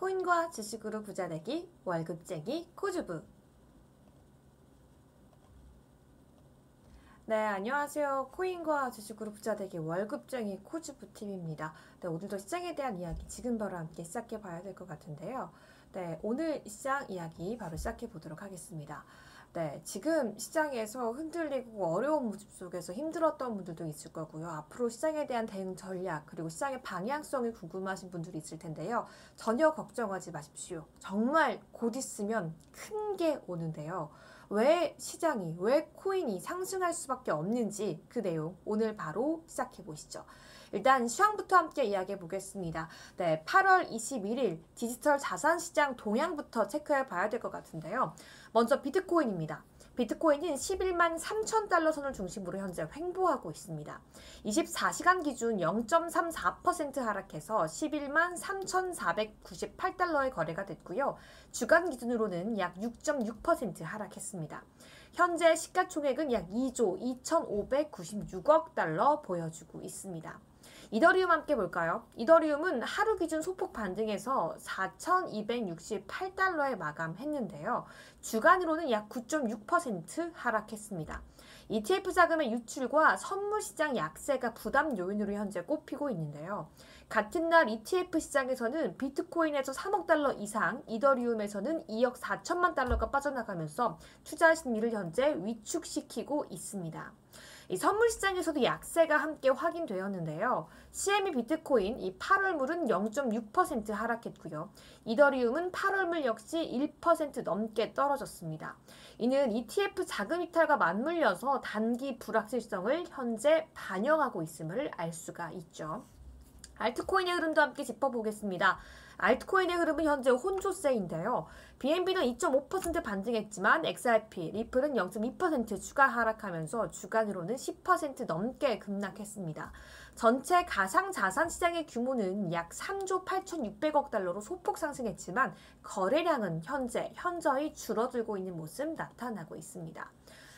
코인과 주식으로 부자되기 월급쟁이 코주부. 네, 안녕하세요. 코인과 주식으로 부자되기 월급쟁이 코주부 팀입니다. 네, 오늘도 시장에 대한 이야기 지금 바로 함께 시작해 봐야 될 것 같은데요. 네, 오늘 시장 이야기 바로 시작해 보도록 하겠습니다. 네, 지금 시장에서 흔들리고 어려운 모습 속에서 힘들었던 분들도 있을 거고요. 앞으로 시장에 대한 대응 전략, 그리고 시장의 방향성이 궁금하신 분들이 있을 텐데요. 전혀 걱정하지 마십시오. 정말 곧 있으면 큰 게 오는데요. 왜 시장이, 왜 코인이 상승할 수밖에 없는지 그 내용 오늘 바로 시작해 보시죠. 일단 시황부터 함께 이야기해 보겠습니다. 네, 8월 21일 디지털 자산 시장 동향부터 체크해 봐야 될 것 같은데요. 먼저 비트코인입니다. 비트코인은 11만 3천 달러 선을 중심으로 현재 횡보하고 있습니다. 24시간 기준 0.34% 하락해서 11만 3,498달러에 거래가 됐고요. 주간 기준으로는 약 6.6% 하락했습니다. 현재 시가총액은 약 2조 2,596억 달러 보여주고 있습니다. 이더리움 함께 볼까요? 이더리움은 하루 기준 소폭 반등해서 4,268달러에 마감했는데요. 주간으로는 약 9.6% 하락했습니다. ETF 자금의 유출과 선물 시장 약세가 부담 요인으로 현재 꼽히고 있는데요. 같은 날 ETF 시장에서는 비트코인에서 3억 달러 이상, 이더리움에서는 2억 4천만 달러가 빠져나가면서 투자 심리를 현재 위축시키고 있습니다. 이 선물 시장에서도 약세가 함께 확인되었는데요. CME 비트코인 이 8월물은 0.6% 하락했고요. 이더리움은 8월물 역시 1% 넘게 떨어졌습니다. 이는 ETF 자금 이탈과 맞물려서 단기 불확실성을 현재 반영하고 있음을 알 수가 있죠. 알트코인의 흐름도 함께 짚어보겠습니다. 알트코인의 흐름은 현재 혼조세인데요. BNB는 2.5% 반등했지만 XRP, 리플은 0.2% 추가 하락하면서 주간으로는 10% 넘게 급락했습니다. 전체 가상자산 시장의 규모는 약 3조 8,600억 달러로 소폭 상승했지만 거래량은 현저히 줄어들고 있는 모습 나타나고 있습니다.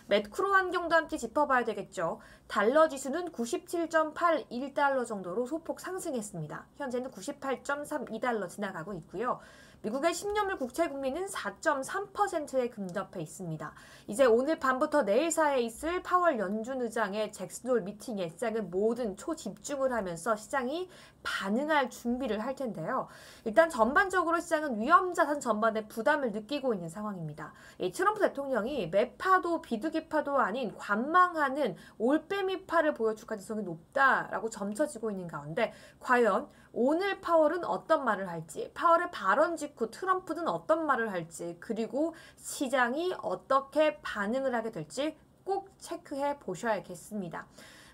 매크로 환경도 함께 짚어봐야 되겠죠. 달러 지수는 97.81달러 정도로 소폭 상승했습니다. 현재는 98.32달러 지나가고 있고요. 미국의 10년물 국채 금리는 4.3%에 근접해 있습니다. 이제 오늘 밤부터 내일 사이에 있을 파월 연준 의장의 잭슨홀 미팅에 시장은 모든 초집중을 하면서 시장이 반응할 준비를 할 텐데요. 일단 전반적으로 시장은 위험자산 전반에 부담을 느끼고 있는 상황입니다. 트럼프 대통령이 매파도 비둘기파도 아닌 관망하는 올빼미파를 보여줄 가능성이 높다라고 점쳐지고 있는 가운데 과연 오늘 파월은 어떤 말을 할지, 파월의 발언 직후 트럼프는 어떤 말을 할지, 그리고 시장이 어떻게 반응을 하게 될지 꼭 체크해 보셔야겠습니다.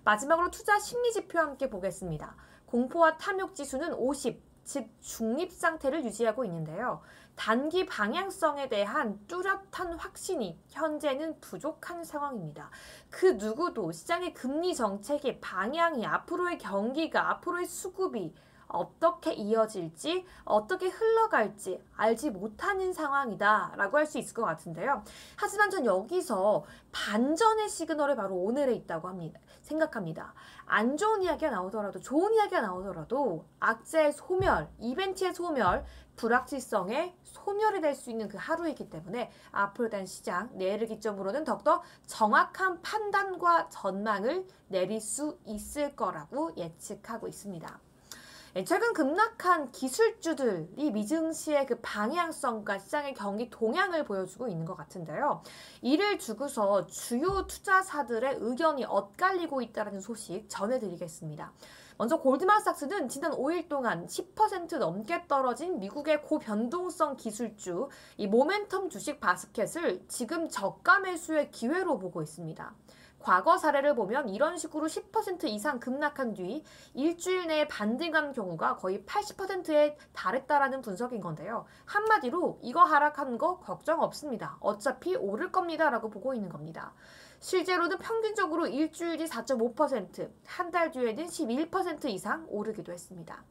마지막으로 투자 심리 지표 함께 보겠습니다. 공포와 탐욕 지수는 50, 즉 중립 상태를 유지하고 있는데요. 단기 방향성에 대한 뚜렷한 확신이 현재는 부족한 상황입니다. 그 누구도 시장의 금리 정책의 방향이 앞으로의 경기가 앞으로의 수급이 어떻게 이어질지 어떻게 흘러갈지 알지 못하는 상황이다 라고 할 수 있을 것 같은데요. 하지만 전 여기서 반전의 시그널이 바로 오늘에 있다고 생각합니다. 안 좋은 이야기가 나오더라도 좋은 이야기가 나오더라도 악재의 소멸, 이벤트의 소멸, 불확실성의 소멸이 될 수 있는 그 하루이기 때문에 앞으로 대한 시장 내일을 기점으로는 더욱더 정확한 판단과 전망을 내릴 수 있을 거라고 예측하고 있습니다. 최근 급락한 기술주들이 미증시의 그 방향성과 시장의 경기 동향을 보여주고 있는 것 같은데요. 이를 두고서 주요 투자사들의 의견이 엇갈리고 있다는 소식 전해드리겠습니다. 먼저 골드만삭스는 지난 5일 동안 10% 넘게 떨어진 미국의 고변동성 기술주 이 모멘텀 주식 바스켓을 지금 저가 매수의 기회로 보고 있습니다. 과거 사례를 보면 이런 식으로 10% 이상 급락한 뒤 일주일 내에 반등한 경우가 거의 80%에 달했다라는 분석인 건데요. 한마디로 이거 하락한 거 걱정 없습니다. 어차피 오를 겁니다 라고 보고 있는 겁니다. 실제로는 평균적으로 일주일이 4.5%, 한 달 뒤에는 11% 이상 오르기도 했습니다.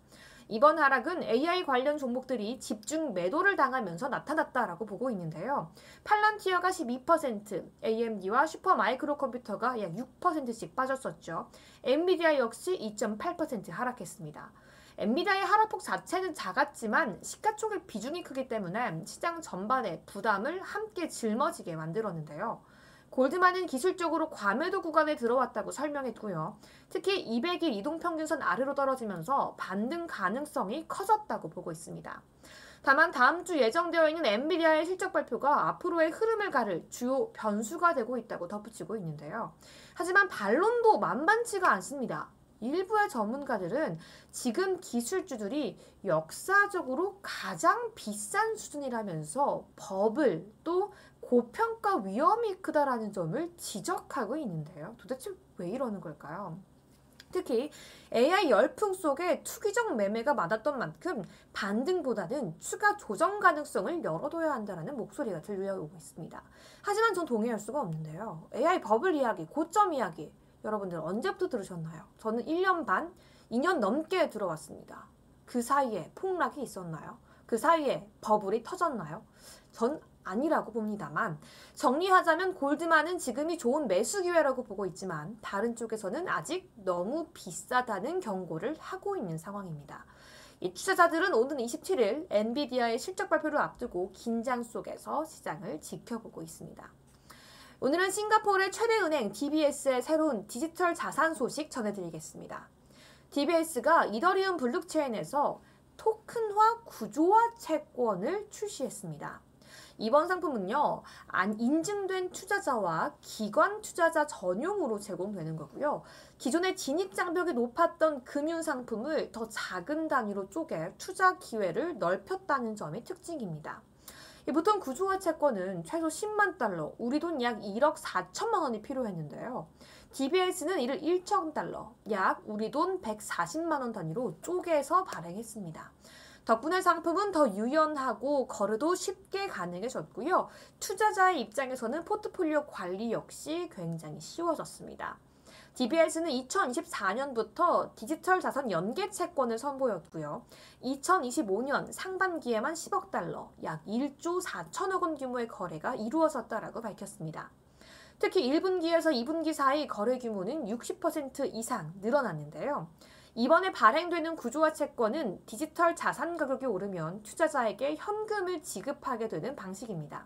이번 하락은 AI 관련 종목들이 집중 매도를 당하면서 나타났다라고 보고 있는데요. 팔란티어가 12%, AMD와 슈퍼마이크로 컴퓨터가 약 6%씩 빠졌었죠. 엔비디아 역시 2.8% 하락했습니다. 엔비디아의 하락폭 자체는 작았지만 시가총액 비중이 크기 때문에 시장 전반에 부담을 함께 짊어지게 만들었는데요. 골드만은 기술적으로 과매도 구간에 들어왔다고 설명했고요. 특히 200일 이동평균선 아래로 떨어지면서 반등 가능성이 커졌다고 보고 있습니다. 다만 다음 주 예정되어 있는 엔비디아의 실적 발표가 앞으로의 흐름을 가를 주요 변수가 되고 있다고 덧붙이고 있는데요. 하지만 반론도 만만치가 않습니다. 일부의 전문가들은 지금 기술주들이 역사적으로 가장 비싼 수준이라면서 버블 또 고평가 위험이 크다라는 점을 지적하고 있는데요. 도대체 왜 이러는 걸까요? 특히 AI 열풍 속에 투기적 매매가 많았던 만큼 반등보다는 추가 조정 가능성을 열어둬야 한다는 목소리가 들려오고 있습니다. 하지만 전 동의할 수가 없는데요. AI 버블 이야기, 고점 이야기 여러분들 언제부터 들으셨나요? 저는 1년 반, 2년 넘게 들어왔습니다. 그 사이에 폭락이 있었나요? 그 사이에 버블이 터졌나요? 전 아니라고 봅니다만 정리하자면 골드만은 지금이 좋은 매수 기회라고 보고 있지만 다른 쪽에서는 아직 너무 비싸다는 경고를 하고 있는 상황입니다. 이 투자자들은 오는 27일 엔비디아의 실적 발표를 앞두고 긴장 속에서 시장을 지켜보고 있습니다. 오늘은 싱가포르의 최대 은행 DBS의 새로운 디지털 자산 소식 전해드리겠습니다. DBS가 이더리움 블록체인에서 토큰화 구조화 채권을 출시했습니다. 이번 상품은요, 인증된 투자자와 기관 투자자 전용으로 제공되는 거고요. 기존의 진입 장벽이 높았던 금융 상품을 더 작은 단위로 쪼개 투자 기회를 넓혔다는 점이 특징입니다. 보통 구조화 채권은 최소 10만 달러, 우리 돈 약 1억 4천만 원이 필요했는데요. DBS는 이를 1천 달러, 약 우리 돈 140만 원 단위로 쪼개서 발행했습니다. 덕분에 상품은 더 유연하고 거래도 쉽게 가능해졌고요. 투자자의 입장에서는 포트폴리오 관리 역시 굉장히 쉬워졌습니다. DBS는 2024년부터 디지털 자산 연계 채권을 선보였고요. 2025년 상반기에만 10억 달러, 약 1조 4천억 원 규모의 거래가 이루어졌다라고 밝혔습니다. 특히 1분기에서 2분기 사이 거래 규모는 60% 이상 늘어났는데요. 이번에 발행되는 구조화 채권은 디지털 자산 가격이 오르면 투자자에게 현금을 지급하게 되는 방식입니다.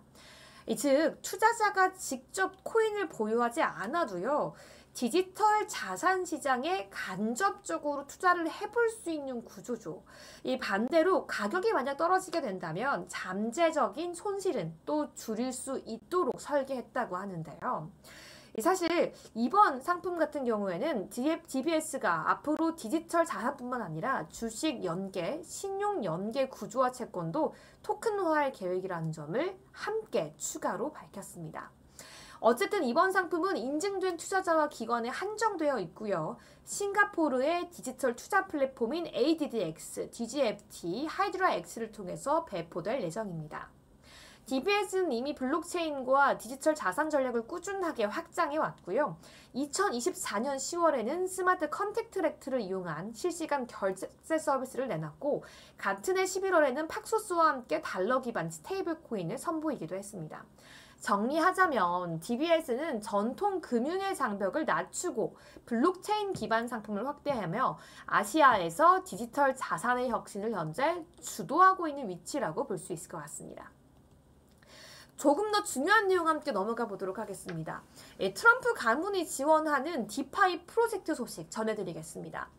즉, 투자자가 직접 코인을 보유하지 않아도요, 디지털 자산 시장에 간접적으로 투자를 해볼 수 있는 구조죠. 이 반대로 가격이 만약 떨어지게 된다면 잠재적인 손실은 또 줄일 수 있도록 설계했다고 하는데요. 사실 이번 상품 같은 경우에는 DBS가 앞으로 디지털 자산뿐만 아니라 주식 연계, 신용 연계 구조화 채권도 토큰화할 계획이라는 점을 함께 추가로 밝혔습니다. 어쨌든 이번 상품은 인증된 투자자와 기관에 한정되어 있고요. 싱가포르의 디지털 투자 플랫폼인 ADDX, DGFT, 하이드라X를 통해서 배포될 예정입니다. DBS는 이미 블록체인과 디지털 자산 전략을 꾸준하게 확장해 왔고요. 2024년 10월에는 스마트 컨택트랙트를 이용한 실시간 결제 서비스를 내놨고 같은 해 11월에는 팍소스와 함께 달러 기반 스테이블 코인을 선보이기도 했습니다. 정리하자면 DBS는 전통 금융의 장벽을 낮추고 블록체인 기반 상품을 확대하며 아시아에서 디지털 자산의 혁신을 현재 주도하고 있는 위치라고 볼 수 있을 것 같습니다. 조금 더 중요한 내용 함께 넘어가 보도록 하겠습니다. 트럼프 가문이 지원하는 디파이 프로젝트 소식 전해드리겠습니다.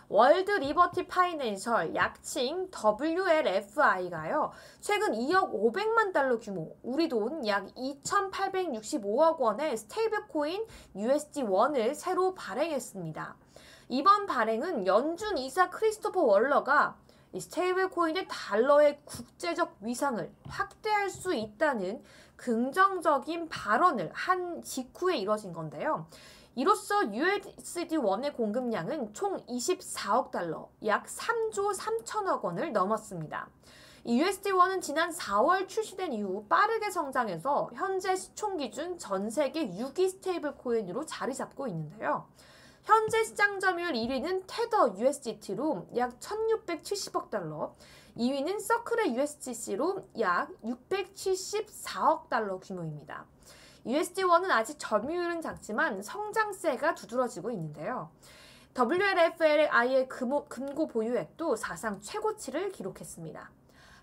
월드 리버티 파이낸셜 약칭 WLFI가요. 최근 2억 500만 달러 규모, 우리 돈 약 2,865억 원의 스테이블 코인 USD1을 새로 발행했습니다. 이번 발행은 연준 이사 크리스토퍼 월러가 스테이블 코인의 달러의 국제적 위상을 확대할 수 있다는 긍정적인 발언을 한 직후에 이뤄진 건데요. 이로써 USD1의 공급량은 총 24억 달러, 약 3조 3천억 원을 넘었습니다. 이 USD1은 지난 4월 출시된 이후 빠르게 성장해서 현재 시총 기준 전 세계 6위 스테이블 코인으로 자리 잡고 있는데요. 현재 시장 점유율 1위는 테더 USDT로 약 1,670억 달러, 2위는 서클의 USDC로 약 674억 달러 규모입니다. USD1은 아직 점유율은 작지만 성장세가 두드러지고 있는데요. WLFLI의 금고 보유액도 사상 최고치를 기록했습니다.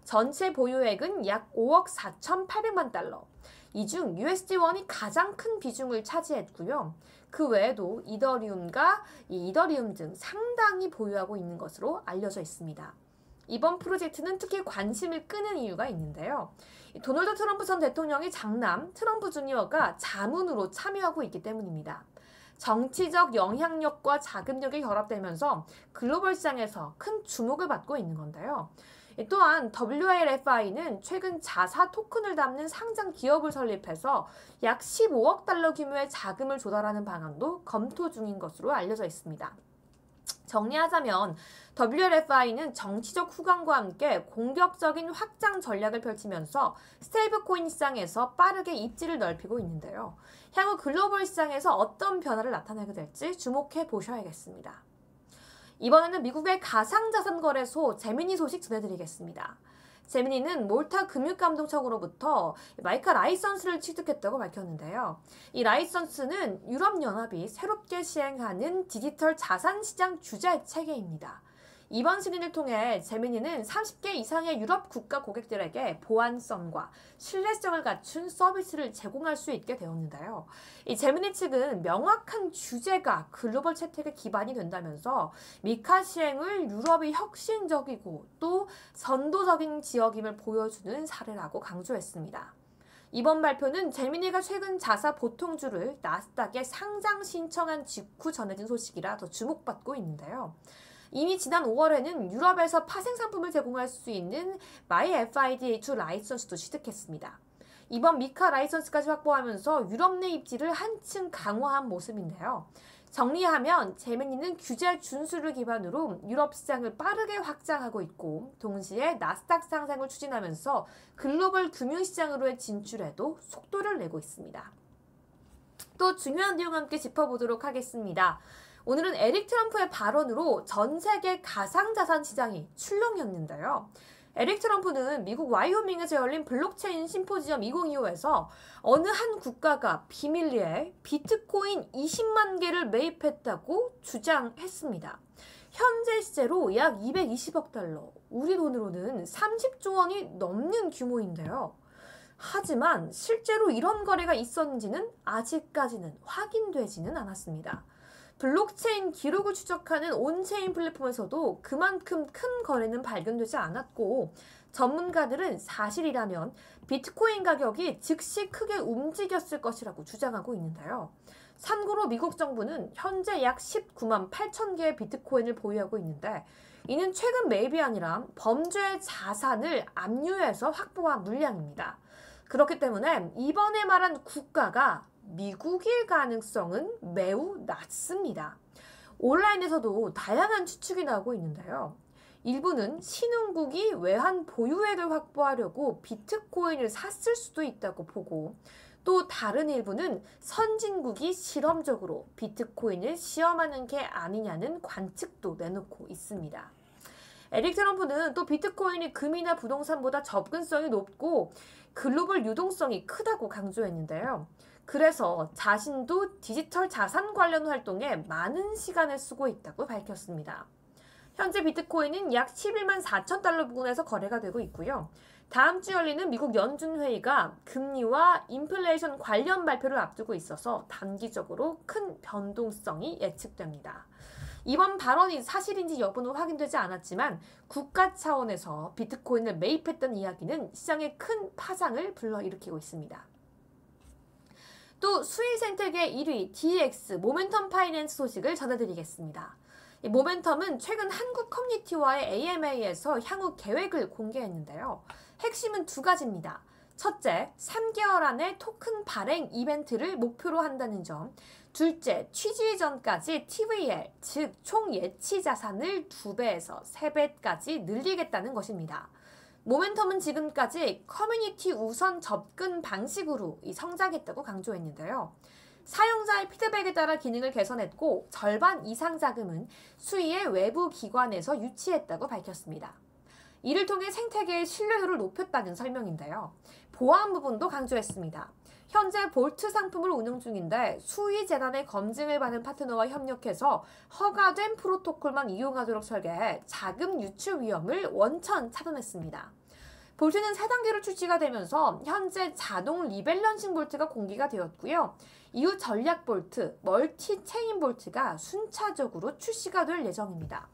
전체 보유액은 약 5억 4,800만 달러. 이 중 USD1이 가장 큰 비중을 차지했고요. 그 외에도 이더리움 등 상당히 보유하고 있는 것으로 알려져 있습니다. 이번 프로젝트는 특히 관심을 끄는 이유가 있는데요. 도널드 트럼프 전 대통령의 장남 트럼프 주니어가 자문으로 참여하고 있기 때문입니다. 정치적 영향력과 자금력이 결합되면서 글로벌 시장에서 큰 주목을 받고 있는 건데요. 또한 WLFI는 최근 자사 토큰을 담는 상장 기업을 설립해서 약 15억 달러 규모의 자금을 조달하는 방안도 검토 중인 것으로 알려져 있습니다. 정리하자면 WLFI는 정치적 후광과 함께 공격적인 확장 전략을 펼치면서 스테이블코인 시장에서 빠르게 입지를 넓히고 있는데요. 향후 글로벌 시장에서 어떤 변화를 나타내게 될지 주목해 보셔야겠습니다. 이번에는 미국의 가상자산 거래소 제미니 소식 전해드리겠습니다. 제미니는 몰타 금융감독청으로부터 마이카 라이선스를 취득했다고 밝혔는데요. 이 라이선스는 유럽연합이 새롭게 시행하는 디지털 자산시장 규제 체계입니다. 이번 승인을 통해 제미니는 30개 이상의 유럽 국가 고객들에게 보안성과 신뢰성을 갖춘 서비스를 제공할 수 있게 되었는데요. 이 제미니 측은 명확한 규제가 글로벌 채택의 기반이 된다면서 미카 시행을 유럽이 혁신적이고 또 선도적인 지역임을 보여주는 사례라고 강조했습니다. 이번 발표는 제미니가 최근 자사 보통주를 나스닥에 상장 신청한 직후 전해진 소식이라 더 주목받고 있는데요. 이미 지난 5월에는 유럽에서 파생 상품을 제공할 수 있는 MyFIDA2 라이선스도 취득했습니다. 이번 미카 라이선스까지 확보하면서 유럽 내 입지를 한층 강화한 모습인데요. 정리하면 제미니는 규제 준수를 기반으로 유럽 시장을 빠르게 확장하고 있고 동시에 나스닥 상장을 추진하면서 글로벌 금융시장으로의 진출에도 속도를 내고 있습니다. 또 중요한 내용 함께 짚어보도록 하겠습니다. 오늘은 에릭 트럼프의 발언으로 전 세계 가상자산 시장이 출렁였는데요. 에릭 트럼프는 미국 와이오밍에서 열린 블록체인 심포지엄 2025에서 어느 한 국가가 비밀리에 비트코인 20만 개를 매입했다고 주장했습니다. 현재 시제로 약 220억 달러, 우리 돈으로는 30조 원이 넘는 규모인데요. 하지만 실제로 이런 거래가 있었는지는 아직까지는 확인되지는 않았습니다. 블록체인 기록을 추적하는 온체인 플랫폼에서도 그만큼 큰 거래는 발견되지 않았고 전문가들은 사실이라면 비트코인 가격이 즉시 크게 움직였을 것이라고 주장하고 있는데요. 참고로 미국 정부는 현재 약 19만 8천 개의 비트코인을 보유하고 있는데 이는 최근 매입이 아니라 범죄 자산을 압류해서 확보한 물량입니다. 그렇기 때문에 이번에 말한 국가가 미국일 가능성은 매우 낮습니다. 온라인에서도 다양한 추측이 나오고 있는데요. 일부는 신흥국이 외환 보유액을 확보하려고 비트코인을 샀을 수도 있다고 보고 또 다른 일부는 선진국이 실험적으로 비트코인을 시험하는 게 아니냐는 관측도 내놓고 있습니다. 에릭 트럼프는 또 비트코인이 금이나 부동산보다 접근성이 높고 글로벌 유동성이 크다고 강조했는데요. 그래서 자신도 디지털 자산 관련 활동에 많은 시간을 쓰고 있다고 밝혔습니다. 현재 비트코인은 약 11만 4천 달러 부근에서 거래가 되고 있고요. 다음 주 열리는 미국 연준회의가 금리와 인플레이션 관련 발표를 앞두고 있어서 단기적으로 큰 변동성이 예측됩니다. 이번 발언이 사실인지 여부는 확인되지 않았지만 국가 차원에서 비트코인을 매입했던 이야기는 시장에 큰 파장을 불러일으키고 있습니다. 또 수익 생태계 1위 DX 모멘텀 파이낸스 소식을 전해드리겠습니다. 이 모멘텀은 최근 한국 커뮤니티와의 AMA에서 향후 계획을 공개했는데요. 핵심은 두 가지입니다. 첫째, 3개월 안에 토큰 발행 이벤트를 목표로 한다는 점. 둘째, 취지 전까지 TVL, 즉 총 예치 자산을 2배에서 3배까지 늘리겠다는 것입니다. 모멘텀은 지금까지 커뮤니티 우선 접근 방식으로 성장했다고 강조했는데요. 사용자의 피드백에 따라 기능을 개선했고 절반 이상 자금은 수의의 외부 기관에서 유치했다고 밝혔습니다. 이를 통해 생태계의 신뢰도를 높였다는 설명인데요. 보안 부분도 강조했습니다. 현재 볼트 상품을 운영 중인데 수의재단의 검증을 받은 파트너와 협력해서 허가된 프로토콜만 이용하도록 설계해 자금 유출 위험을 원천 차단했습니다. 볼트는 3단계로 출시가 되면서 현재 자동 리밸런싱 볼트가 공개가 되었고요. 이후 전략 볼트, 멀티 체인 볼트가 순차적으로 출시가 될 예정입니다.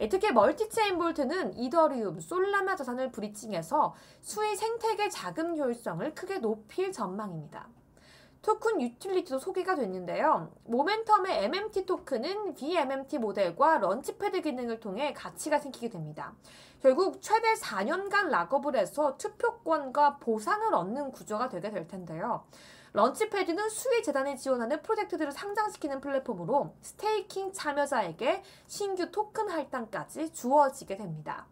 특히 멀티체인 볼트는 이더리움, 솔라나 자산을 브리징해서 수의 생태계 자금 효율성을 크게 높일 전망입니다. 토큰 유틸리티도 소개가 됐는데요. 모멘텀의 MMT 토큰은 VMMT 모델과 런치패드 기능을 통해 가치가 생기게 됩니다. 결국 최대 4년간 락업을 해서 투표권과 보상을 얻는 구조가 되게 될 텐데요. 런치패드는 수의 재단이 지원하는 프로젝트들을 상장시키는 플랫폼으로 스테이킹 참여자에게 신규 토큰 할당까지 주어지게 됩니다.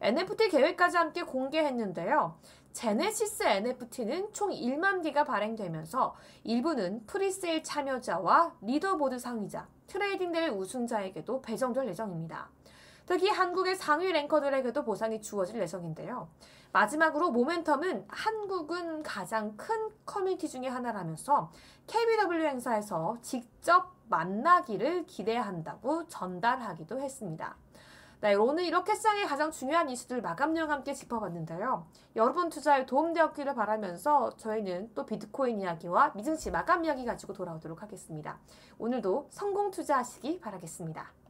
NFT 계획까지 함께 공개했는데요. 제네시스 NFT는 총 1만 개가 발행되면서 일부는 프리세일 참여자와 리더보드 상위자, 트레이딩 대회 우승자에게도 배정될 예정입니다. 특히 한국의 상위 랭커들에게도 보상이 주어질 예정인데요. 마지막으로 모멘텀은 한국은 가장 큰 커뮤니티 중에 하나라면서 KBW 행사에서 직접 만나기를 기대한다고 전달하기도 했습니다. 네, 오늘 이렇게 시장의 가장 중요한 이슈들 마감 내용 함께 짚어봤는데요. 여러분 투자에 도움되었기를 바라면서 저희는 또 비트코인 이야기와 미증시 마감 이야기 가지고 돌아오도록 하겠습니다. 오늘도 성공 투자하시기 바라겠습니다.